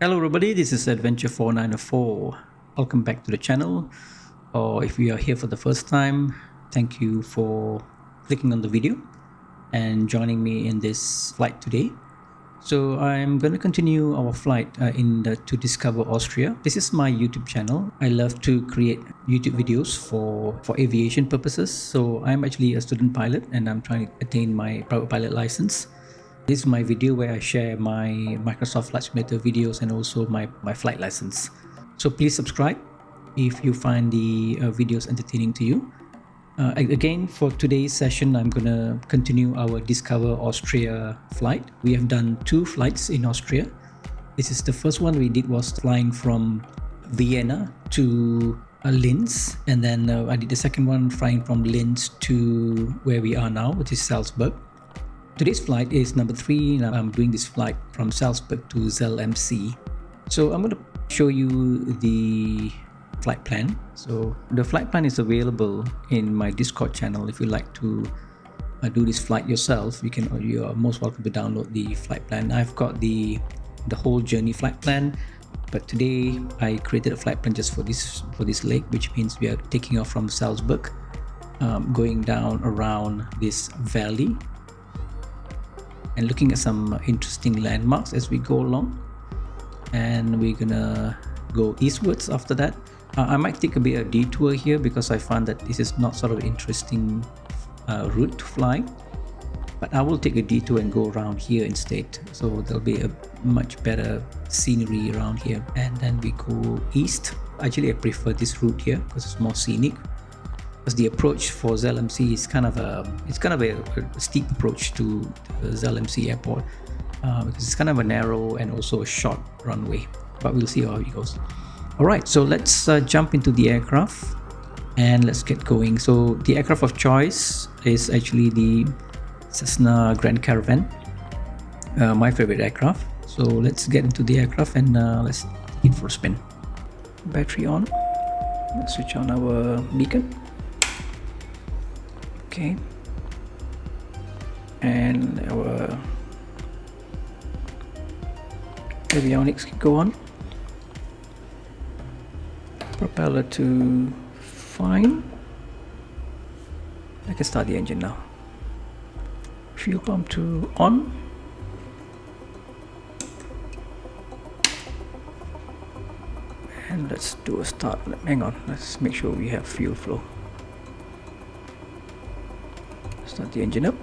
Hello everybody, this is Adventure 4904. Welcome back to the channel, or if you are here for the first time, thank you for clicking on the video and joining me in this flight today. So I'm going to continue our flight to discover Austria. This is my YouTube channel. I love to create YouTube videos for aviation purposes. So I'm actually a student pilot and I'm trying to attain my private pilot license. This is my video where I share my Microsoft Flight Simulator videos and also my flight license. So please subscribe if you find the videos entertaining to you. Again, for today's session, I'm going to continue our Discover Austria flight. We have done 2 flights in Austria. This is the first one we did was flying from Vienna to Linz, and then I did the second one flying from Linz to where we are now, which is Salzburg. Today's flight is number 3, and I'm doing this flight from Salzburg to ZELL MC. So I'm going to show you the flight plan. So the flight plan is available in my Discord channel. If you like to do this flight yourself, you are most welcome to download the flight plan. I've got the whole journey flight plan, but today I created a flight plan just for this leg, which means we are taking off from Salzburg, going down around this valley and looking at some interesting landmarks as we go along, and we're gonna go eastwards after that. I might take a bit of detour here because I found that this is not sort of interesting route to fly, but I will take a detour and go around here instead, so there'll be a much better scenery around here. And then we go east. Actually, I prefer this route here because it's more scenic, because the approach for ZELL MC is kind of a steep approach to ZELL MC airport, because it's kind of a narrow and also a short runway, but we'll see how it goes. Alright, so let's jump into the aircraft and let's get going. So the aircraft of choice is actually the Cessna Grand Caravan, my favorite aircraft. So let's get into the aircraft and let's take it for a spin. Battery on. Let's switch on our beacon. Okay, and our avionics can go on. Propeller to fine. I can start the engine now. Fuel pump to on. And let's do a start. Hang on, let's make sure we have fuel flow. Start the engine up.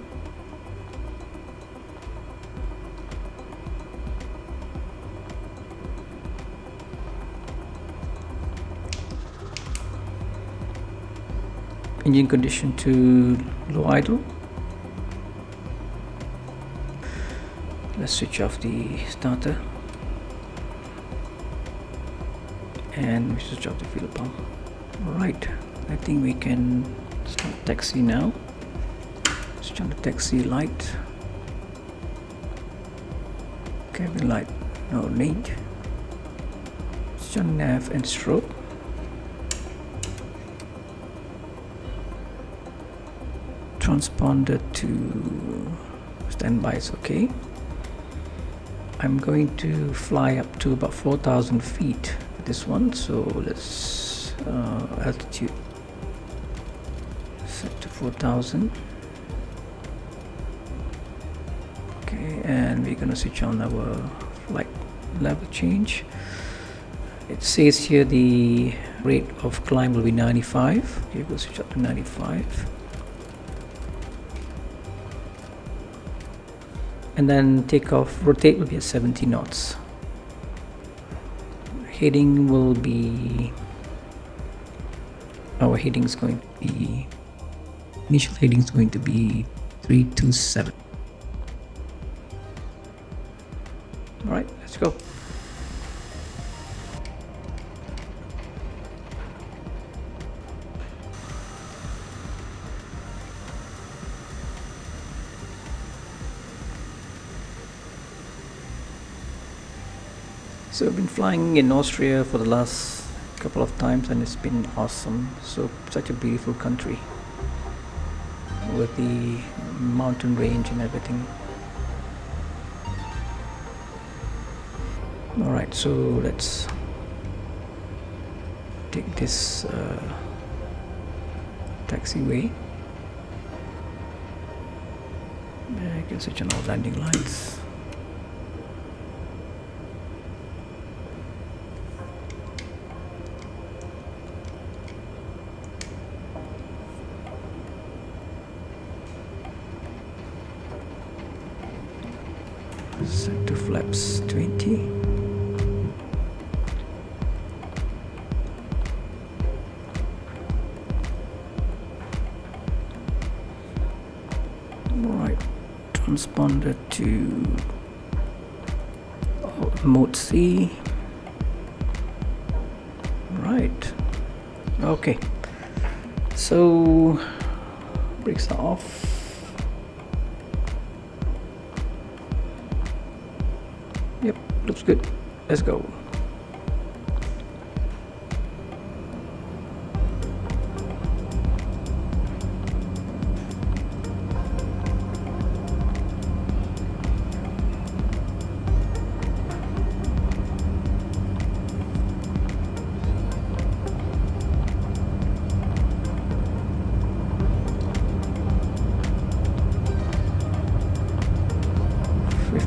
Engine condition to low idle. Let's switch off the starter and we switch off the fuel pump. Alright, I think we can start taxi now. Switch on the taxi light. Cabin light, no need. Switch on nav and strobe. Transponder to standby is okay. I'm going to fly up to about 4,000 feet for this one, so let's altitude set to 4,000. Okay, and we're gonna switch on our flight level change. It says here the rate of climb will be 95. Okay, we'll switch up to 95. And then takeoff, rotate will be at 70 knots. Heading will be, our heading is going to be, initial heading is going to be 327. Alright, let's go. So I've been flying in Austria for the last couple of times and it's been awesome. So such a beautiful country with the mountain range and everything. All right, so let's take this taxiway. I can switch on all landing lights. Set to flaps 20. Right, transponder to mode C. Right, okay, so brakes are off. Yep, looks good. Let's go.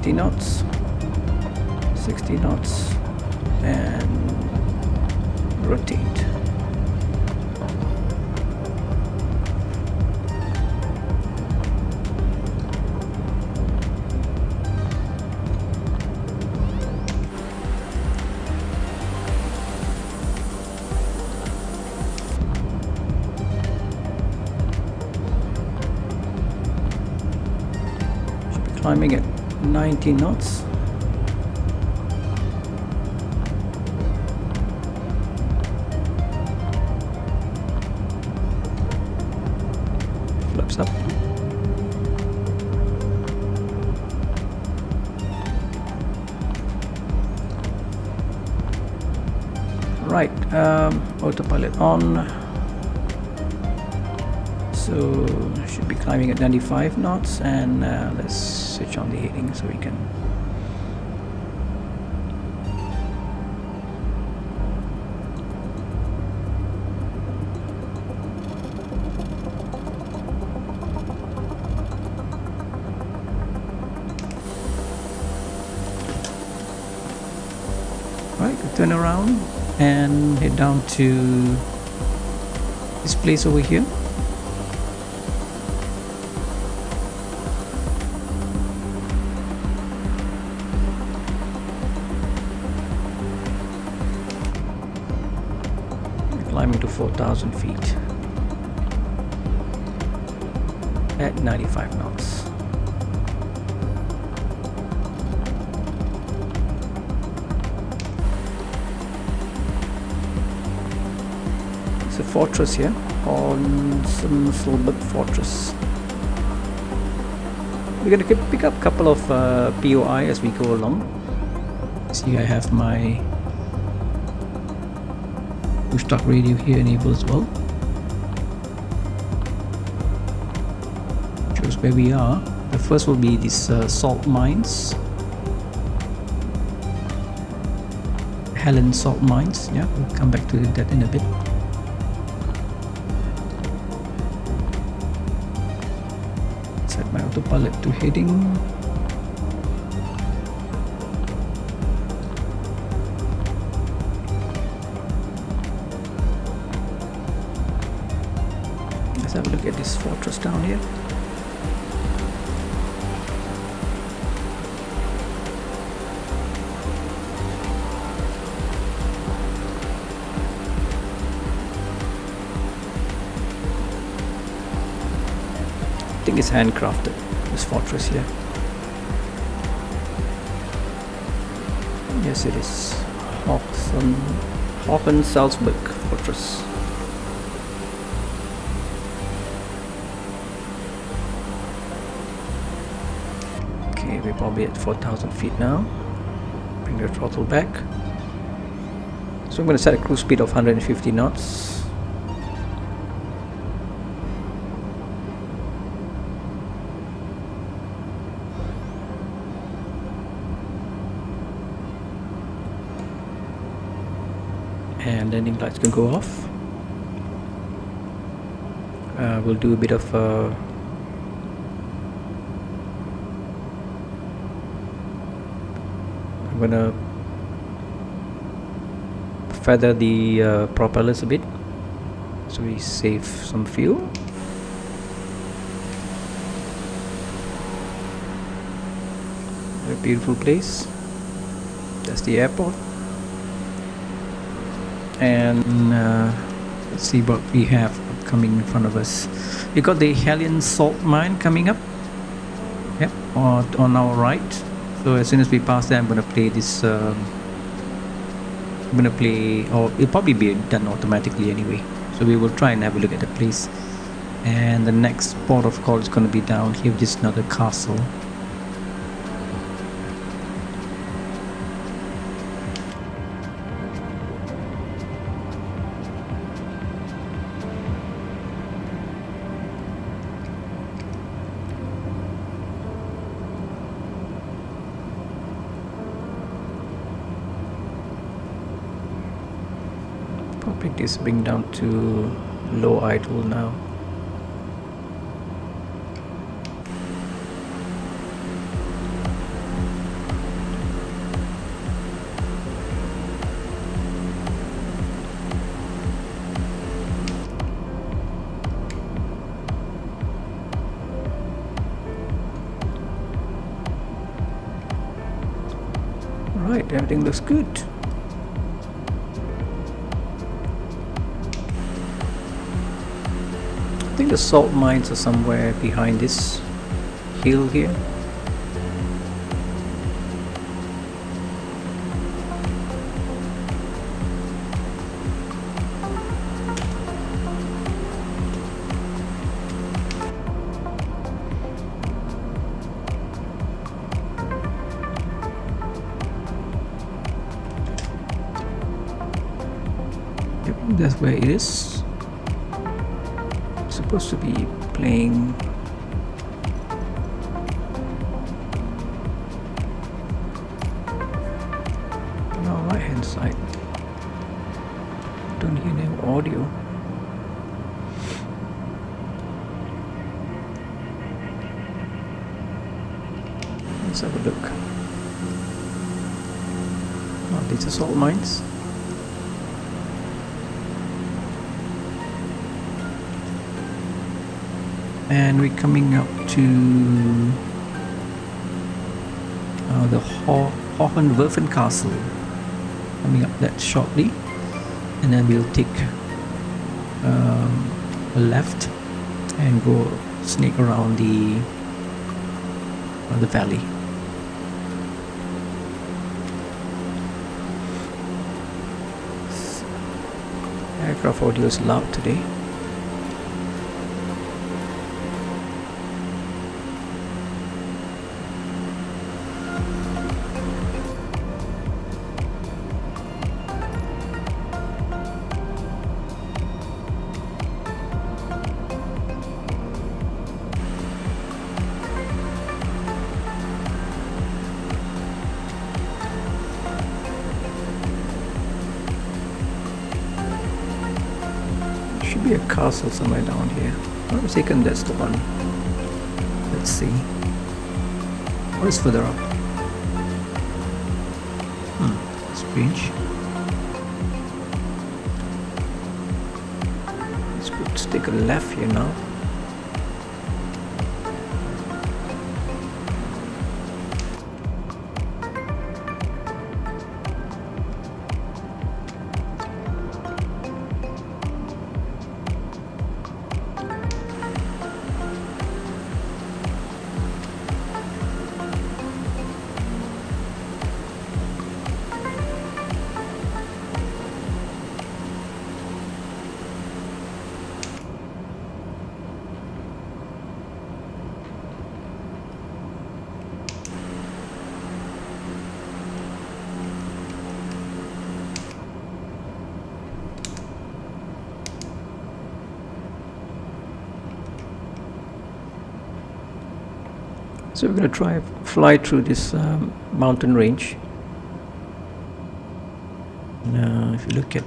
Knots, 60 knots, and rotate. Should be climbing at 90 knots. Flaps up. Right, autopilot on. So should be climbing at 95 knots, and let's switch on the heating so we can turn around and head down to this place over here. Climbing to 4,000 feet at 95 knots. It's a fortress here on SALZBURG fortress. We're going to pick up a couple of POI as we go along. See, I have my push talk radio here enabled as well. Shows where we are. The first will be these salt mines. Helen salt mines. Yeah, we'll come back to that in a bit. Set my autopilot to heading. Let's have a look at this fortress down here. I think it's handcrafted, this fortress here. Yes, it is. SALZBURG fortress. Okay, we're probably at 4,000 feet now. Bring the throttle back. So I'm going to set a cruise speed of 150 knots. and landing lights can go off. We'll do a bit of I'm gonna feather the propellers a bit so we save some fuel. A beautiful place. That's the airport. And let's see what we have coming in front of us. We got the Hellion salt mine coming up. Yep, on our right. So as soon as we pass that, I'm gonna play this. I'm gonna play, or it'll probably be done automatically anyway. So we will try and have a look at the place. And the next port of call is gonna be down here, just another castle. Probably this bring down to low idle now. Right, everything looks good. I think the salt mines are somewhere behind this hill here. Yep, that's where it is. Supposed to be playing on our right hand side. Don't hear no audio. Let's have a look. Oh, these are salt mines. And we're coming up to the Hohenwerfen Castle, coming up that shortly, and then we'll take a left and go snake around the valley. Aircraft audio is loud today. Should be a castle somewhere down here. If I'm mistaken, that's the one. Let's see. What is further up? Strange. Let's take a left here now. So we're going to try fly through this mountain range. If you look at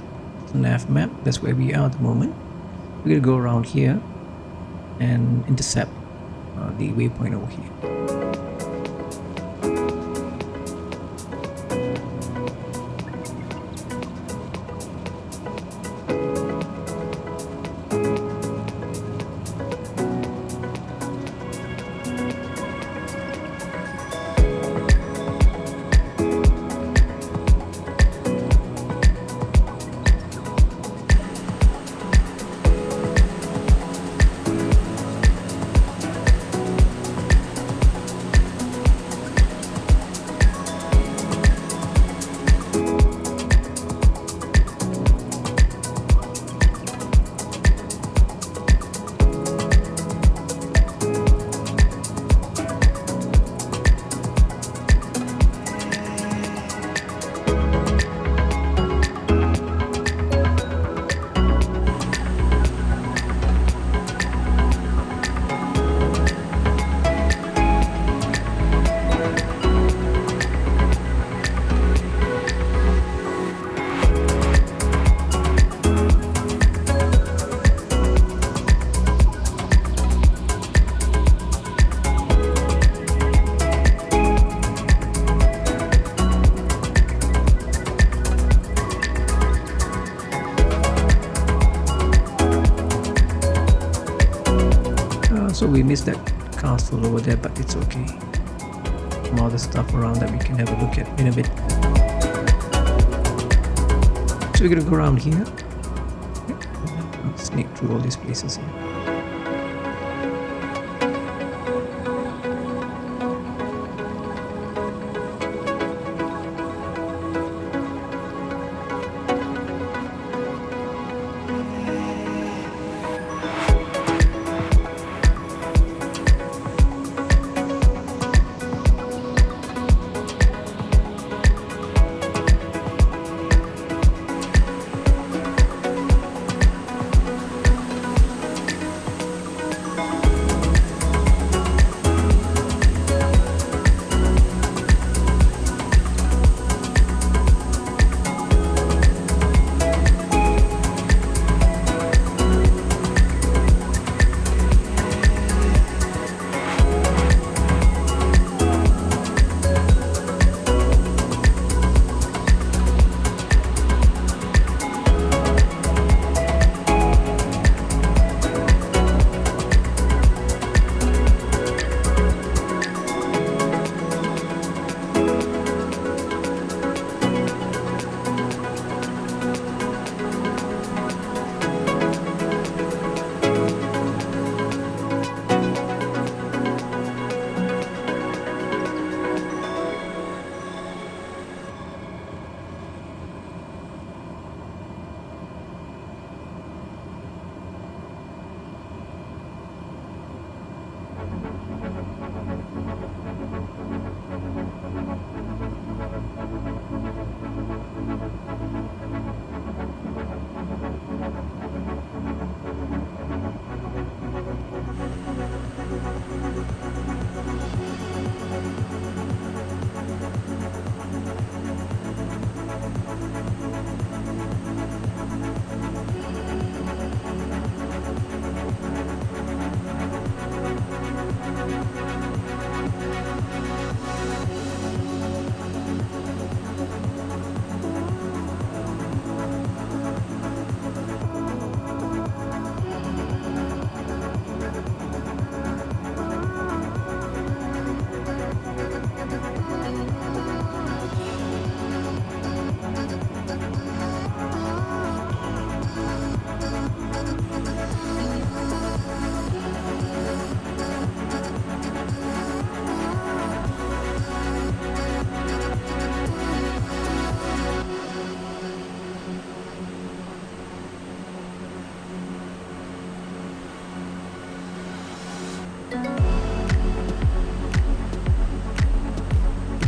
nav map. That's where we are at the moment. We're gonna go around here and intercept the waypoint over here. So we missed that castle over there, but it's okay. Some other stuff around that we can have a look at in a bit. So we're gonna go around here. Sneak through all these places here.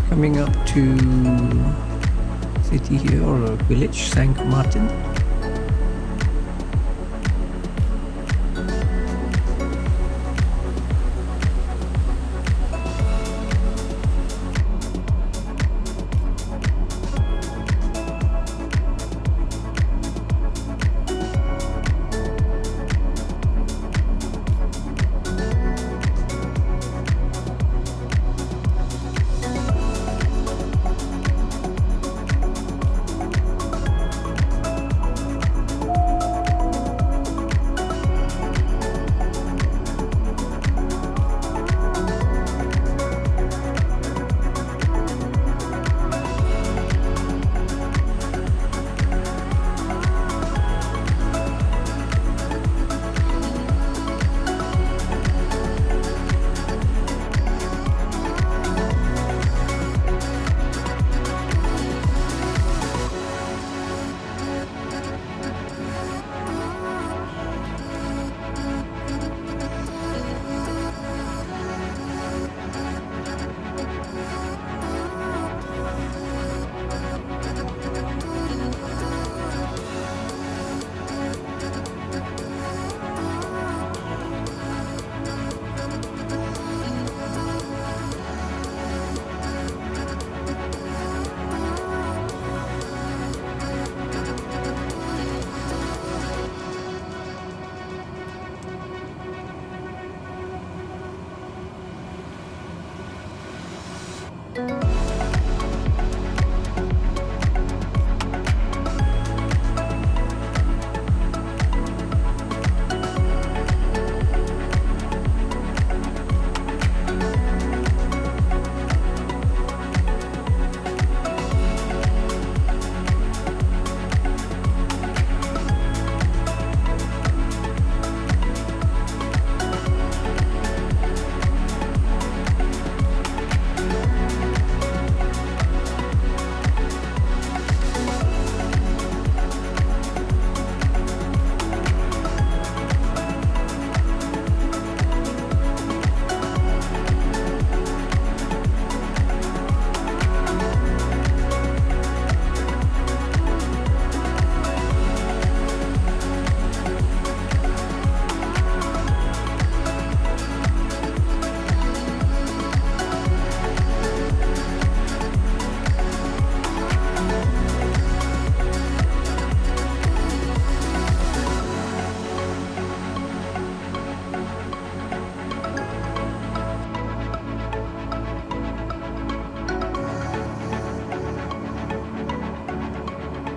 Coming up to city here, or a village, St. Martin.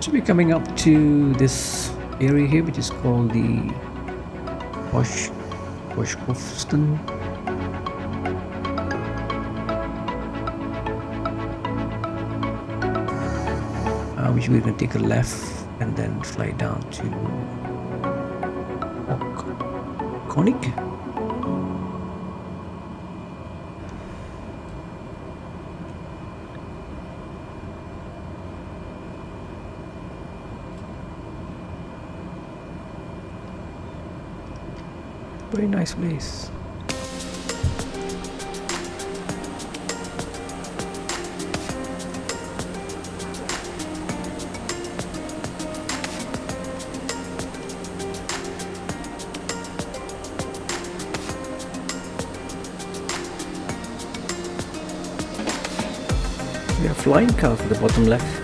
So we're coming up to this area here, which is called the Grossglockner. Which we're going to take a left and then fly down to Scenic. Very nice place. We have flying cars at the bottom left.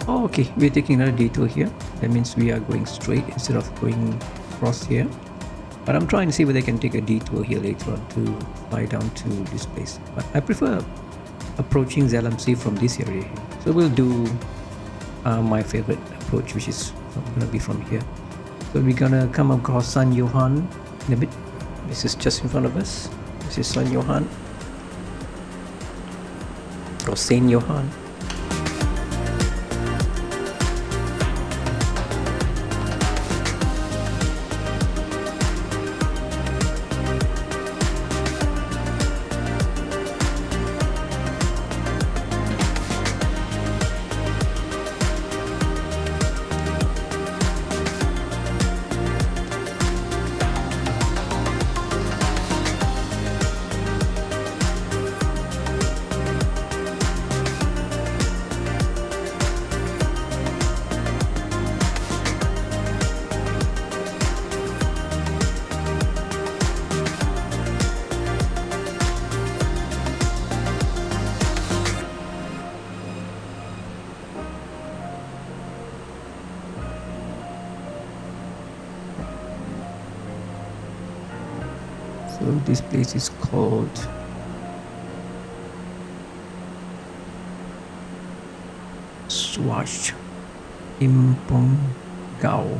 Oh, okay, we're taking another detour here. That means we are going straight instead of going across here. But I'm trying to see whether I can take a detour here later on to fly down to this place. But I prefer approaching ZELL from this area here. So we'll do my favorite approach, which is gonna be from here. So we're gonna come across San Johan in a bit. This is just in front of us. This is San Johan or Saint Johan. So this place is called Swash Impongao.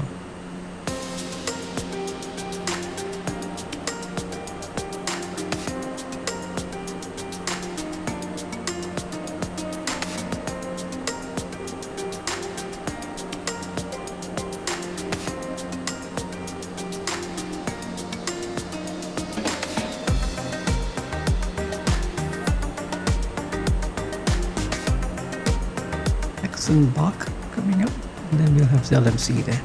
Embark coming up, and then we'll have ZELL there.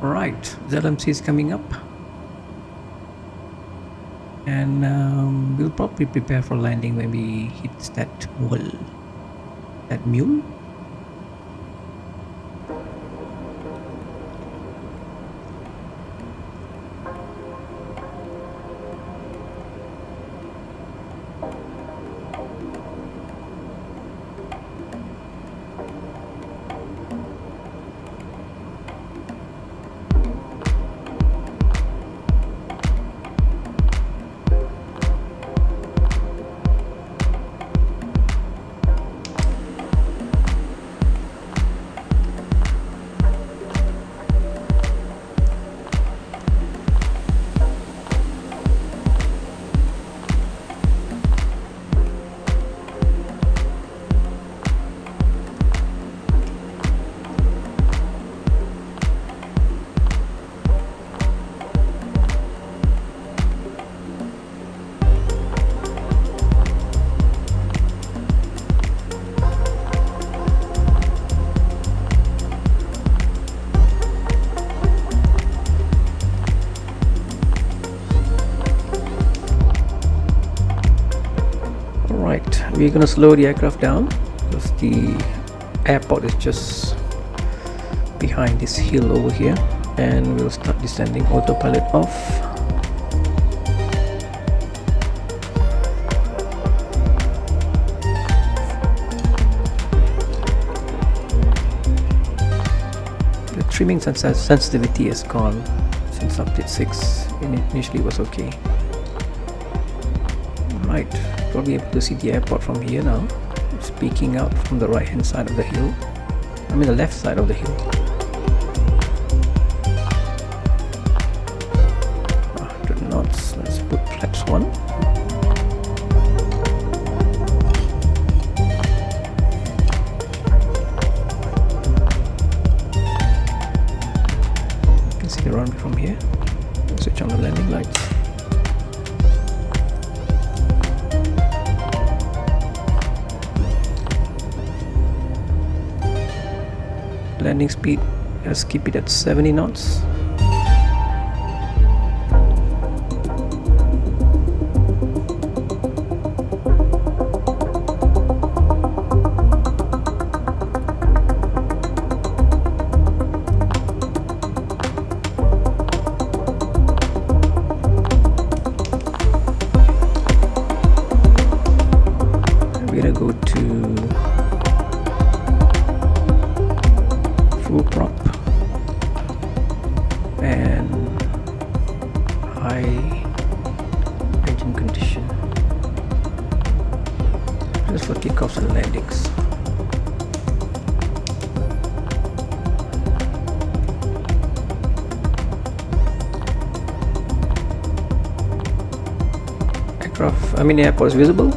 Right, ZLMC is coming up, and we'll probably prepare for landing when we hit that wall, that mule. We're gonna slow the aircraft down because the airport is just behind this hill over here, and we'll start descending. Autopilot off. The trimming sensitivity has gone since update 6, and initially it was okay. Right, probably able to see the airport from here now. It's peeking out from the right hand side of the hill. I mean the left side of the hill. 100 knots, let's put flaps 1. You can see the runway from here. Switch on the landing lights. Landing speed, let's keep it at 70 knots. We're gonna go to full prop and high engine condition just for takeoffs and landings. Aircraft, the airport is visible,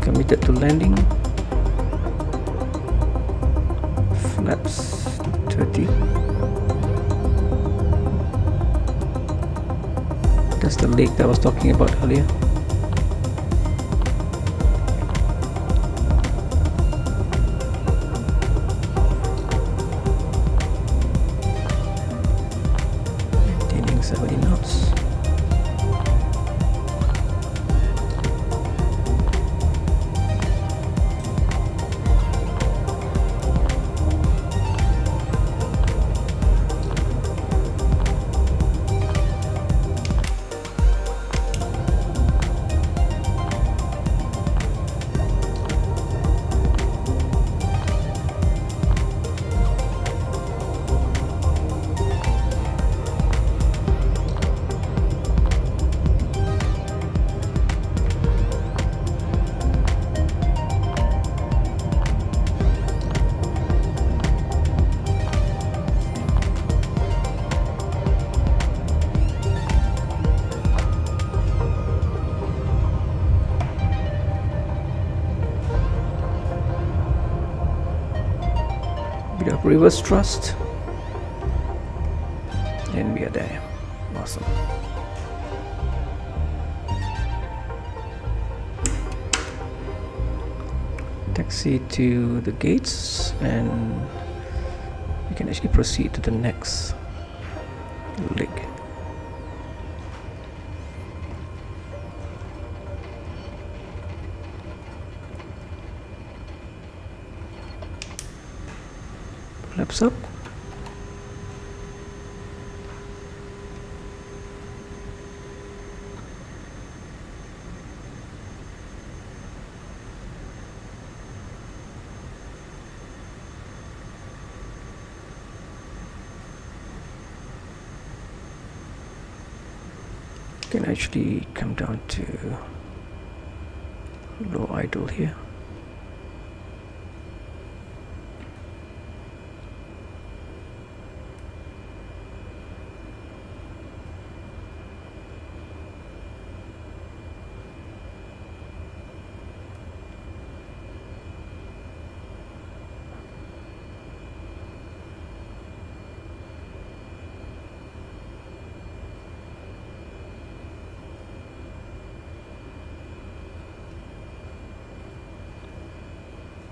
committed to landing. Flaps 30. That's the lake that I was talking about earlier. Maintaining 70 knots. Bit of reverse thrust, and we are there. Awesome. Taxi to the gates, and we can actually proceed to the next leg. Flaps up. Can actually come down to low idle here.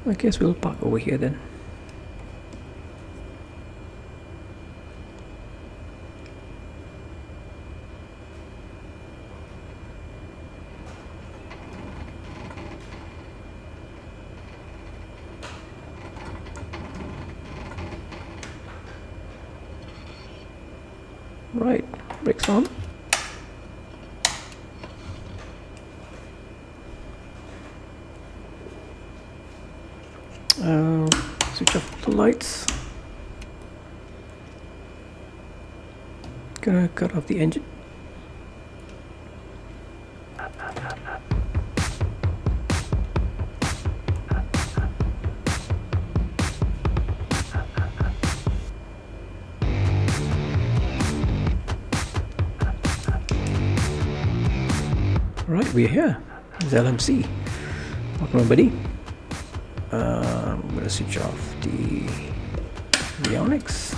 I guess we'll park over here then. Right, brakes on. Switch off the lights. Gonna cut off the engine. Alright, we're here. ZELL. Welcome everybody. I'm going to switch off the avionics.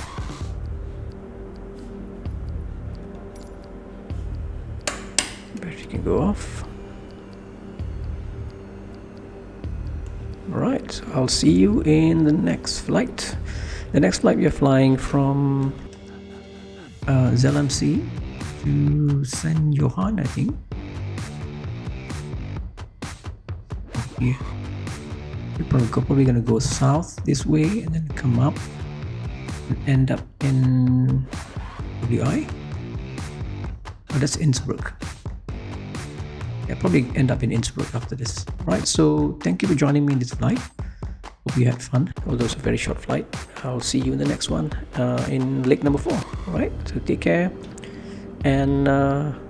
Battery can go off. Alright, so I'll see you in the next flight. The next flight we are flying from ZELL to San Johan, I think. Yeah. We're probably gonna go south this way and then come up and end up in WI. Oh, that's Innsbruck. Yeah, probably end up in Innsbruck after this. Right, so thank you for joining me in this flight. Hope you had fun. Although it's a very short flight. I'll see you in the next one in leg number 4. Alright, so take care and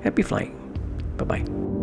happy flying. Bye bye.